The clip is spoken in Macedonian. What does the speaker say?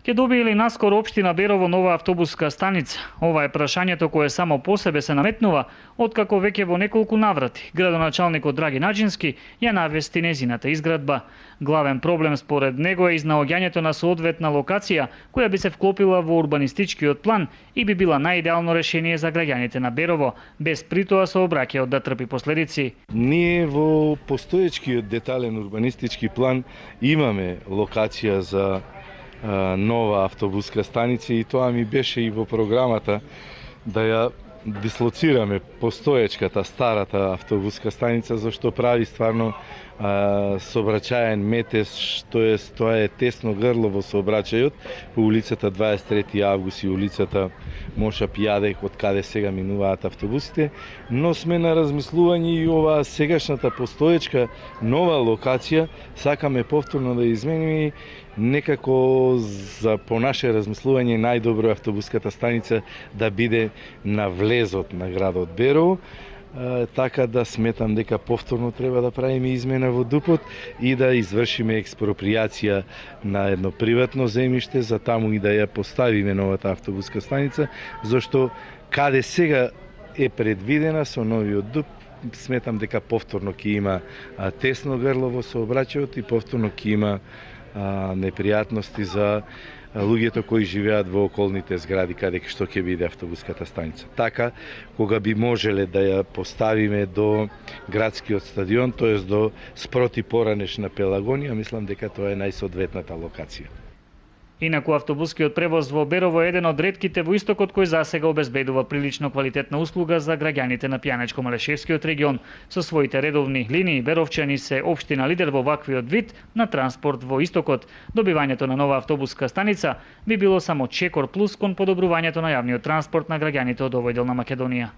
Ке добие ли наскоро општина Берово нова автобуска станица? Ова е прашањето кое само по себе се наметнува, откако веќе во неколку наврати градоначалникот Драги Наџински ја навести незината изградба. Главен проблем според него е изнаоѓањето на соодветна локација која би се вклопила во урбанистичкиот план и би била најидеално решение за граѓаните на Берово, без притоа сообраќајот да трпи последици. Ние во постоечкиот детален урбанистички план имаме локација за нова автобуска станица и тоа ми беше и во програмата да ја дислоцираме постоечката, старата автобуска станица, зашто прави стварно сообраќаен метеж, тоа е тесно грло во сообраќајот по улицата 23 август и улицата Моша Пијадек, од каде сега минуваат автобусите, но сме на размислување и оваа сегашната постоечка нова локација сакаме повторно да измениме, некако за по наше размислување најдобро автобуската станица да биде на влезот на градот Берово, така да сметам дека повторно треба да правиме измена во ДУП-от и да извршиме експропријација на едно приватно земјиште, за таму и да ја поставиме новата автобуска станица, зашто каде сега е предвидена со новиот ДУП, сметам дека повторно ќе има тесно грло во сообраќајот и повторно ќе има непријатности за луѓето кои живеат во околните згради каде што ќе биде автобуската станица. Така, кога би можеле да ја поставиме до градскиот стадион, тоест до спроти поранешна Пелагонија, мислам дека тоа е најсоодветната локација. Инаку автобускиот превоз во Берово е еден од ретките во истокот кој засега обезбедува прилично квалитетна услуга за граѓаните на Пијанечко-Малешевскиот регион. Со своите редовни линии, Беровчани се општина лидер во ваквиот вид на транспорт во истокот. Добивањето на нова автобуска станица би било само чекор плюс кон подобрувањето на јавниот транспорт на граѓаните од овој дел на Македонија.